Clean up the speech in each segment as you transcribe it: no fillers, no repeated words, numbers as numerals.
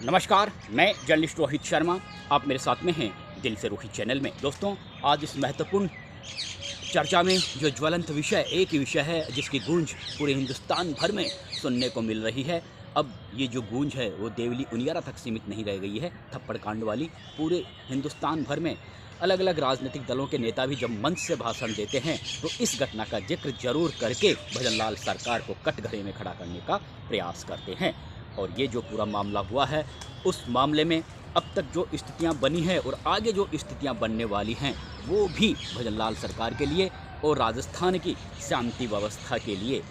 नमस्कार, मैं जर्नलिस्ट रोहित शर्मा। आप मेरे साथ में हैं दिल से रोहित चैनल में। दोस्तों, आज इस महत्वपूर्ण चर्चा में जो ज्वलंत विषय एक ही विषय है जिसकी गूंज पूरे हिंदुस्तान भर में सुनने को मिल रही है। अब ये जो गूंज है वो देवली उनियारा तक सीमित नहीं रह गई है। थप्पड़ कांड वाली पूरे हिंदुस्तान भर में अलग अलग राजनीतिक दलों के नेता भी जब मंच से भाषण देते हैं तो इस घटना का जिक्र जरूर करके भजनलाल सरकार को कटघरे में खड़ा करने का प्रयास करते हैं। और ये जो पूरा मामला हुआ है, उस मामले में अब तक जो स्थितियां बनी हैं और आगे जो स्थितियां बनने वाली हैं वो भी भजनलाल सरकार के लिए और राजस्थान की शांति व्यवस्था के लिए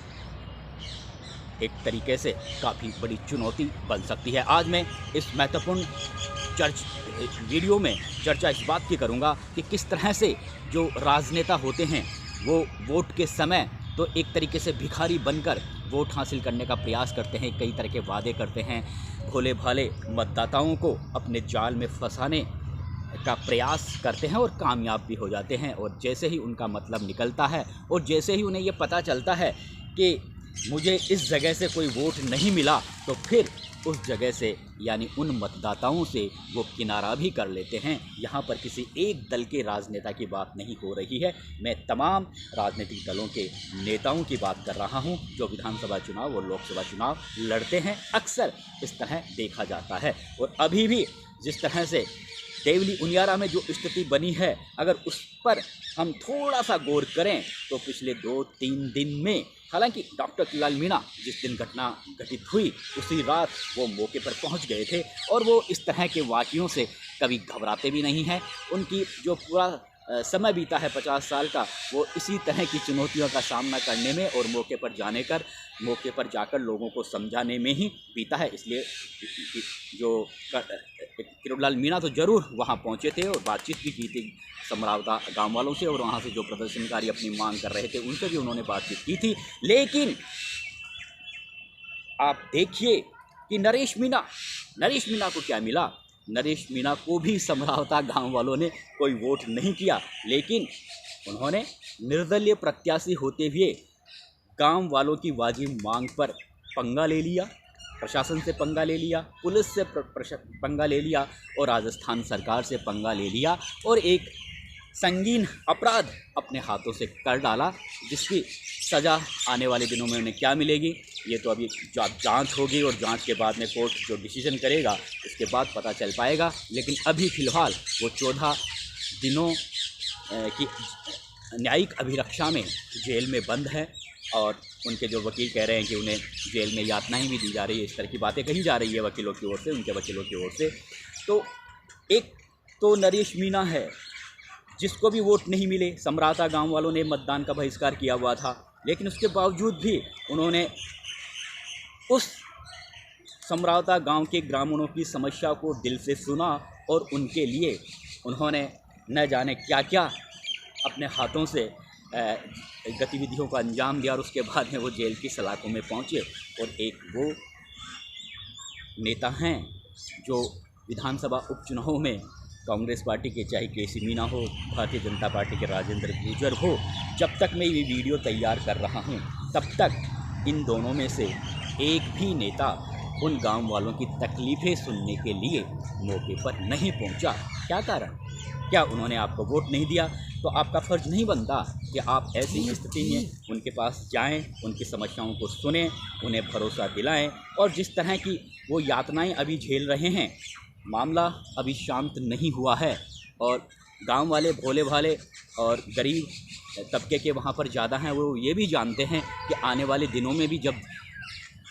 एक तरीके से काफ़ी बड़ी चुनौती बन सकती है। आज मैं इस महत्वपूर्ण वीडियो में चर्चा इस बात की करूंगा कि किस तरह से जो राजनेता होते हैं वो वोट के समय तो एक तरीके से भिखारी बनकर वोट हासिल करने का प्रयास करते हैं, कई तरह के वादे करते हैं, भोले भाले मतदाताओं को अपने जाल में फंसाने का प्रयास करते हैं और कामयाब भी हो जाते हैं। और जैसे ही उनका मतलब निकलता है और जैसे ही उन्हें ये पता चलता है कि मुझे इस जगह से कोई वोट नहीं मिला, तो फिर उस जगह से यानी उन मतदाताओं से वो किनारा भी कर लेते हैं। यहाँ पर किसी एक दल के राजनेता की बात नहीं हो रही है, मैं तमाम राजनीतिक दलों के नेताओं की बात कर रहा हूँ जो विधानसभा चुनाव और लोकसभा चुनाव लड़ते हैं। अक्सर इस तरह देखा जाता है। और अभी भी जिस तरह से देवली उनियारा में जो स्थिति बनी है, अगर उस पर हम थोड़ा सा गौर करें तो पिछले 2-3 दिन में, हालांकि डॉक्टर किलाल मीणा जिस दिन घटना घटित हुई उसी रात वो मौके पर पहुंच गए थे और वो इस तरह के वाक़ियों से कभी घबराते भी नहीं हैं। उनकी जो पूरा समय बीता है 50 साल का, वो इसी तरह की चुनौतियों का सामना करने में और मौके पर जाकर लोगों को समझाने में ही बीता है। इसलिए जो किरोड़लाल मीणा तो ज़रूर वहाँ पहुँचे थे और बातचीत भी की थी समरावता गांव वालों से, और वहाँ से जो प्रदर्शनकारी अपनी मांग कर रहे थे उनसे भी उन्होंने बातचीत की थी। लेकिन आप देखिए कि नरेश मीणा को क्या मिला। नरेश मीणा को भी समरावता गांव वालों ने कोई वोट नहीं किया, लेकिन उन्होंने निर्दलीय प्रत्याशी होते हुए गांव वालों की वाजिब मांग पर पंगा ले लिया, प्रशासन से पंगा ले लिया, पुलिस से पंगा ले लिया और राजस्थान सरकार से पंगा ले लिया और एक संगीन अपराध अपने हाथों से कर डाला, जिसकी सज़ा आने वाले दिनों में उन्हें क्या मिलेगी ये तो अभी जांच होगी और जांच के बाद में कोर्ट जो डिसीजन करेगा उसके बाद पता चल पाएगा। लेकिन अभी फ़िलहाल वो 14 दिनों की न्यायिक अभिरक्षा में जेल में बंद है और उनके जो वकील कह रहे हैं कि उन्हें जेल में यातनाएं भी दी जा रही है, इस तरह की बातें कही जा रही है वकीलों की ओर से, उनके वकीलों की ओर से। तो एक तो नरेश मीणा है जिसको भी वोट नहीं मिले, समरावता गांव वालों ने मतदान का बहिष्कार किया हुआ था, लेकिन उसके बावजूद भी उन्होंने उस समरावता गांव के ग्रामीणों की समस्या को दिल से सुना और उनके लिए उन्होंने न जाने क्या क्या अपने हाथों से गतिविधियों को अंजाम दिया और उसके बाद में वो जेल की सलाखों में पहुंचे। और एक वो नेता हैं जो विधानसभा उपचुनाव में कांग्रेस पार्टी के, चाहे केसी मीणा हो, भारतीय जनता पार्टी के राजेंद्र गुर्जर हो, जब तक मैं ये वीडियो तैयार कर रहा हूँ तब तक इन दोनों में से एक भी नेता उन गांव वालों की तकलीफ़ें सुनने के लिए मौके पर नहीं पहुंचा। क्या कारण? क्या उन्होंने आपको वोट नहीं दिया? तो आपका फ़र्ज़ नहीं बनता कि आप ऐसी स्थिति में उनके पास जाएं, उनकी समस्याओं को सुनें, उन्हें भरोसा दिलाएं। और जिस तरह की वो यातनाएं अभी झेल रहे हैं, मामला अभी शांत नहीं हुआ है और गांव वाले भोले भाले और गरीब तबके के वहाँ पर ज़्यादा हैं। वो ये भी जानते हैं कि आने वाले दिनों में भी जब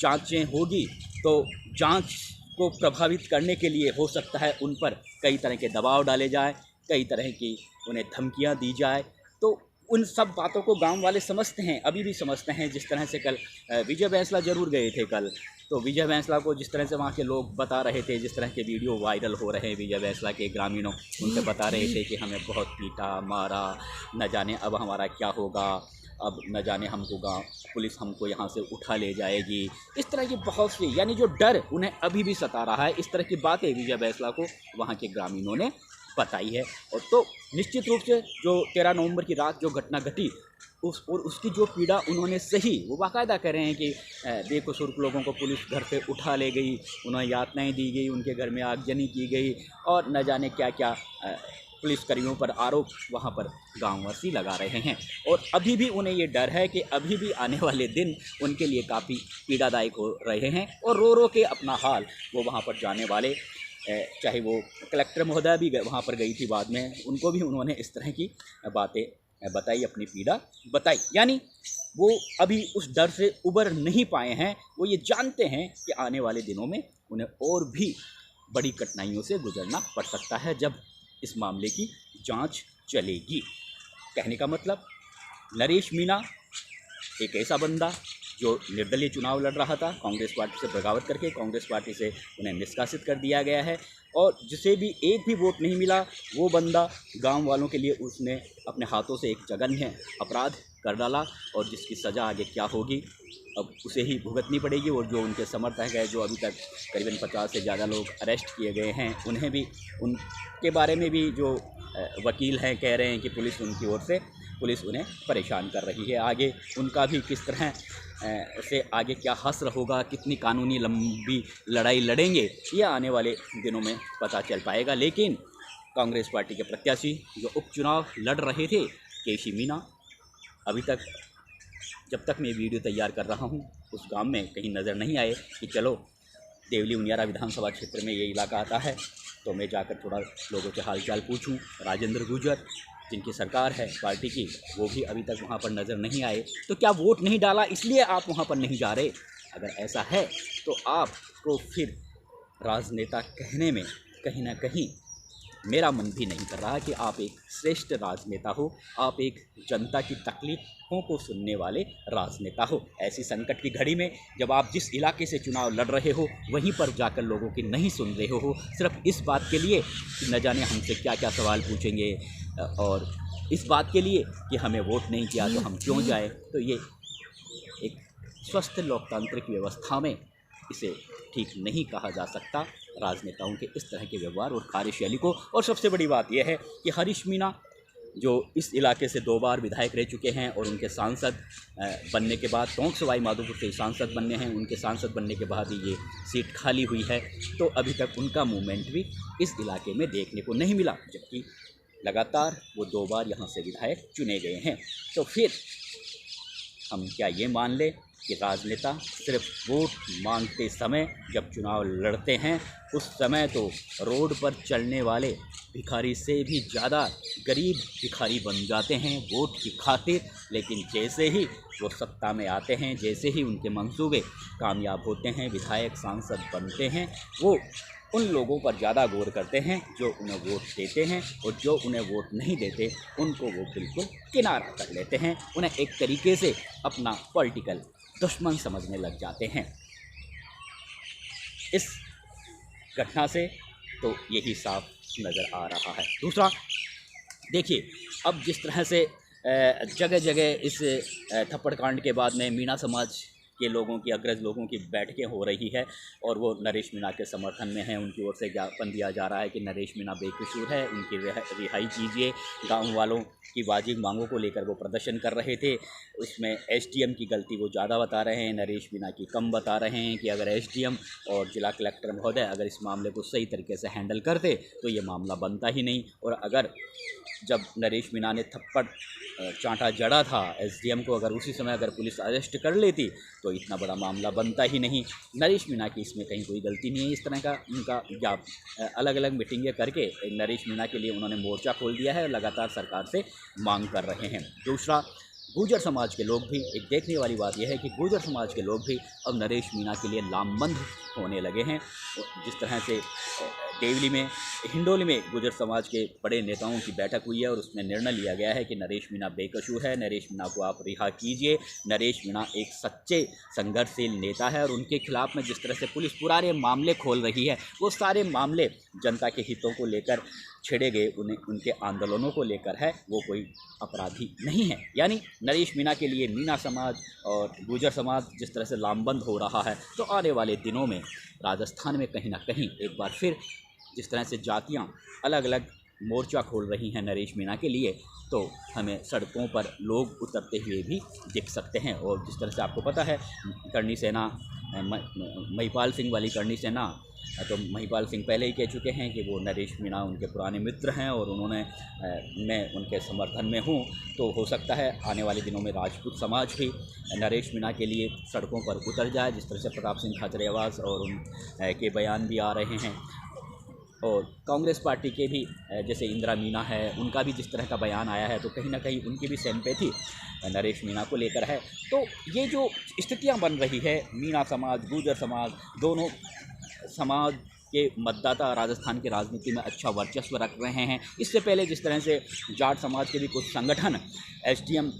जांचें होगी तो जांच को प्रभावित करने के लिए हो सकता है उन पर कई तरह के दबाव डाले जाए, कई तरह की उन्हें धमकियां दी जाए। तो उन सब बातों को गांव वाले समझते हैं, अभी भी समझते हैं। जिस तरह से कल विजय बैंसला ज़रूर गए थे कल, तो विजय बैंसला को जिस तरह से वहाँ के लोग बता रहे थे, जिस तरह के वीडियो वायरल हो रहे हैं विजय बैंसला के ग्रामीणों, उनसे बता रहे थे कि हमें बहुत पीटा मारा, न जाने अब हमारा क्या होगा, अब न जाने हमको पुलिस हमको यहाँ से उठा ले जाएगी। इस तरह की बहुत सी, यानी जो डर उन्हें अभी भी सता रहा है, इस तरह की बातें विजय बैंसला को वहाँ के ग्रामीणों ने बताई है। और तो निश्चित रूप से जो 13 नवंबर की रात जो घटना घटी उसकी जो पीड़ा उन्होंने सही, वो बाकायदा कह रहे हैं कि बेकसूर लोगों को पुलिस घर से उठा ले गई, उन्हें यातनाएं दी गई, उनके घर में आगजनी की गई और न जाने क्या क्या पुलिसकर्मियों पर आरोप वहां पर गांववासी लगा रहे हैं। और अभी भी उन्हें ये डर है कि अभी भी आने वाले दिन उनके लिए काफ़ी पीड़ादायक हो रहे हैं और रो रो के अपना हाल वो वहां पर जाने वाले, चाहे वो कलेक्टर महोदया भी वहाँ पर गई थी बाद में, उनको भी उन्होंने इस तरह की बातें बताई, अपनी पीड़ा बताई। यानी वो अभी उस डर से उबर नहीं पाए हैं। वो ये जानते हैं कि आने वाले दिनों में उन्हें और भी बड़ी कठिनाइयों से गुजरना पड़ सकता है जब इस मामले की जांच चलेगी। कहने का मतलब, नरेश मीणा एक ऐसा बंदा जो निर्दलीय चुनाव लड़ रहा था, कांग्रेस पार्टी से बगावत करके कांग्रेस पार्टी से उन्हें निष्कासित कर दिया गया है और जिसे भी एक भी वोट नहीं मिला, वो बंदा गांव वालों के लिए उसने अपने हाथों से एक जघन्य अपराध कर डाला और जिसकी सज़ा आगे क्या होगी अब उसे ही भुगतनी पड़ेगी। और जो उनके समर्थक हैं, जो अभी तक करीबन 50 से ज़्यादा लोग अरेस्ट किए गए हैं, उन्हें भी, उनके बारे में भी जो वकील हैं कह रहे हैं कि पुलिस उन्हें परेशान कर रही है। आगे उनका भी किस तरह से आगे क्या हश्र होगा, कितनी कानूनी लंबी लड़ाई लड़ेंगे, ये आने वाले दिनों में पता चल पाएगा। लेकिन कांग्रेस पार्टी के प्रत्याशी जो उपचुनाव लड़ रहे थे, केसी मीणा, अभी तक जब तक मैं वीडियो तैयार कर रहा हूँ उस गांव में कहीं नज़र नहीं आए कि चलो देवली उनियारा विधानसभा क्षेत्र में ये इलाका आता है तो मैं जाकर थोड़ा लोगों के हालचाल पूछूं। राजेंद्र गुर्जर, जिनकी सरकार है पार्टी की, वो भी अभी तक वहाँ पर नज़र नहीं आए। तो क्या वोट नहीं डाला इसलिए आप वहाँ पर नहीं जा रहे? अगर ऐसा है तो आपको फिर राजनेता कहने में कहीं ना कहीं मेरा मन भी नहीं कर रहा कि आप एक श्रेष्ठ राजनेता हो, आप एक जनता की तकलीफ़ों को सुनने वाले राजनेता हो। ऐसी संकट की घड़ी में जब आप जिस इलाके से चुनाव लड़ रहे हो वहीं पर जाकर लोगों की नहीं सुन रहे हो, सिर्फ इस बात के लिए कि न जाने हमसे क्या क्या सवाल पूछेंगे और इस बात के लिए कि हमें वोट नहीं किया तो हम क्यों जाए, तो ये एक स्वस्थ लोकतांत्रिक व्यवस्था में इसे ठीक नहीं कहा जा सकता, राजनेताओं के इस तरह के व्यवहार और कार्यशैली को। और सबसे बड़ी बात यह है कि हरीश मीणा जो इस इलाके से 2 बार विधायक रह चुके हैं और उनके सांसद बनने के बाद, टोंक सवाई माधोपुर से सांसद बनने हैं, उनके सांसद बनने के बाद ही ये सीट खाली हुई है, तो अभी तक उनका मूवमेंट भी इस इलाके में देखने को नहीं मिला, जबकि लगातार वो 2 बार यहाँ से विधायक चुने गए हैं। तो फिर हम क्या ये मान लें कि राजनेता सिर्फ वोट मांगते समय, जब चुनाव लड़ते हैं उस समय तो रोड पर चलने वाले भिखारी से भी ज़्यादा गरीब भिखारी बन जाते हैं वोट की खातिर, लेकिन जैसे ही वो सत्ता में आते हैं, जैसे ही उनके मंसूबे कामयाब होते हैं, विधायक सांसद बनते हैं, वो उन लोगों पर ज़्यादा गौर करते हैं जो उन्हें वोट देते हैं, और जो उन्हें वोट नहीं देते उनको वो बिल्कुल किनारा कर लेते हैं, उन्हें एक तरीके से अपना पॉलिटिकल दुश्मन समझने लग जाते हैं। इस घटना से तो यही साफ नज़र आ रहा है। दूसरा, देखिए अब जिस तरह से जगह जगह इस थप्पड़ कांड के बाद में मीणा समाज के लोगों की, अग्रज लोगों की बैठकें हो रही है और वो नरेश मीणा के समर्थन में हैं। उनकी ओर से ज्ञापन दिया जा रहा है कि नरेश मीणा बेकसूर है, उनकी रिहाई कीजिए। गांव वालों की वाजिब मांगों को लेकर वो प्रदर्शन कर रहे थे, उसमें एसडीएम की गलती वो ज़्यादा बता रहे हैं, नरेश मीणा की कम बता रहे हैं कि अगर एसडीएम और जिला कलेक्टर महोदय अगर इस मामले को सही तरीके से हैंडल करते तो ये मामला बनता ही नहीं। और अगर जब नरेश मीणा ने थप्पड़ चांटा जड़ा था एसडीएम को, अगर उसी समय अगर पुलिस अरेस्ट कर लेती तो इतना बड़ा मामला बनता ही नहीं। नरेश मीणा की इसमें कहीं कोई गलती नहीं है। इस तरह का उनका अलग अलग मीटिंगें करके नरेश मीणा के लिए उन्होंने मोर्चा खोल दिया है और लगातार सरकार से मांग कर रहे हैं। दूसरा, गुर्जर समाज के लोग भी, एक देखने वाली बात यह है कि गुर्जर समाज के लोग भी अब नरेश मीणा के लिए लामबंद होने लगे हैं। जिस तरह से देवली में, हिंडोली में गुर्जर समाज के बड़े नेताओं की बैठक हुई है और उसमें निर्णय लिया गया है कि नरेश मीणा बेकसूर है, नरेश मीणा को आप रिहा कीजिए। नरेश मीणा एक सच्चे संघर्षशील नेता है और उनके खिलाफ में जिस तरह से पुलिस पुराने मामले खोल रही है, वो सारे मामले जनता के हितों को लेकर छेड़े गए, उनके आंदोलनों को लेकर है, वो कोई अपराधी नहीं है। यानी नरेश मीणा के लिए मीणा समाज और गुर्जर समाज जिस तरह से लामबंद हो रहा है, तो आने वाले दिनों में राजस्थान में कहीं ना कहीं एक बार फिर जिस तरह से जातियां अलग अलग मोर्चा खोल रही हैं नरेश मीणा के लिए, तो हमें सड़कों पर लोग उतरते हुए भी दिख सकते हैं। और जिस तरह से आपको पता है करणी सेना, महिपाल सिंह वाली करणी सेना, तो महिपाल सिंह पहले ही कह चुके हैं कि वो नरेश मीणा उनके पुराने मित्र हैं और उन्होंने मैं उनके समर्थन में हूँ। तो हो सकता है आने वाले दिनों में राजपूत समाज भी नरेश मीणा के लिए सड़कों पर उतर जाए, जिस तरह से प्रताप सिंह खाचरियावास और उन के बयान भी आ रहे हैं। और कांग्रेस पार्टी के भी जैसे इंदिरा मीणा है, उनका भी जिस तरह का बयान आया है, तो कहीं ना कहीं उनकी भी सिंपैथी नरेश मीणा को लेकर है। तो ये जो स्थितियां बन रही है, मीणा समाज, गुर्जर समाज, दोनों समाज के मतदाता राजस्थान की राजनीति में अच्छा वर्चस्व रख रहे हैं। इससे पहले जिस तरह से जाट समाज के भी कुछ संगठन एसडीएम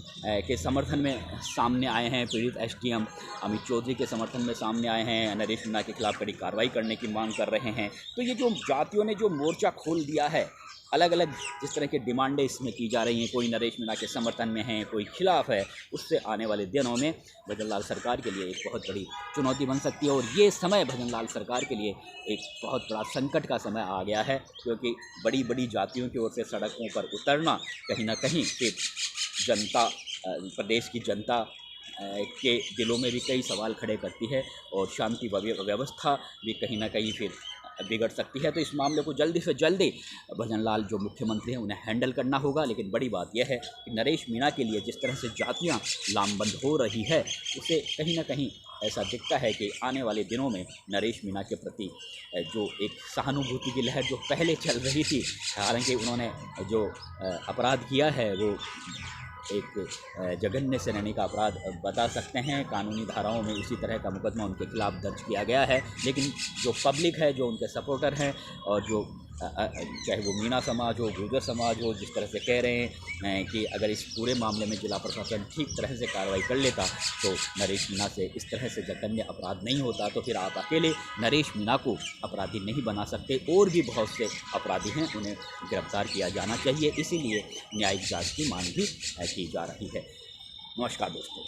के समर्थन में सामने आए हैं, पीड़ित एसडीएम अमित चौधरी के समर्थन में सामने आए हैं, नरेश मीणा के खिलाफ कड़ी कार्रवाई करने की मांग कर रहे हैं। तो ये जो जातियों ने जो मोर्चा खोल दिया है, अलग अलग जिस तरह की डिमांडें इसमें की जा रही हैं, कोई नरेश मीणा के समर्थन में है, कोई खिलाफ है, उससे आने वाले दिनों में भजनलाल सरकार के लिए एक बहुत बड़ी चुनौती बन सकती है। और ये समय भजनलाल सरकार के लिए एक बहुत बड़ा संकट का समय आ गया है, क्योंकि बड़ी बड़ी जातियों की ओर से सड़कों पर उतरना कहीं ना कहीं फिर जनता, प्रदेश की जनता के दिलों में भी कई सवाल खड़े करती है और शांति व्यवस्था भी कहीं ना कहीं फिर बिगड़ सकती है। तो इस मामले को जल्दी से जल्दी भजनलाल जो मुख्यमंत्री हैं उन्हें हैंडल करना होगा। लेकिन बड़ी बात यह है कि नरेश मीणा के लिए जिस तरह से जातियां लामबंद हो रही है, उसे कहीं ना कहीं ऐसा दिखता है कि आने वाले दिनों में नरेश मीणा के प्रति जो एक सहानुभूति की लहर जो पहले चल रही थी, हालांकि उन्होंने जो अपराध किया है वो एक जघन्य श्रेणी का अपराध बता सकते हैं, कानूनी धाराओं में इसी तरह का मुकदमा उनके खिलाफ दर्ज किया गया है। लेकिन जो पब्लिक है, जो उनके सपोर्टर हैं और जो चाहे वो मीणा समाज हो, गुर्जर समाज हो, जिस तरह से कह रहे हैं कि अगर इस पूरे मामले में जिला प्रशासन ठीक तरह से कार्रवाई कर लेता तो नरेश मीणा से इस तरह से जघन्य अपराध नहीं होता, तो फिर आप अकेले नरेश मीणा को अपराधी नहीं बना सकते। और भी बहुत से अपराधी हैं, उन्हें गिरफ्तार किया जाना चाहिए। इसीलिए न्यायिक जांच की मांग भी की जा रही है। नमस्कार दोस्तों।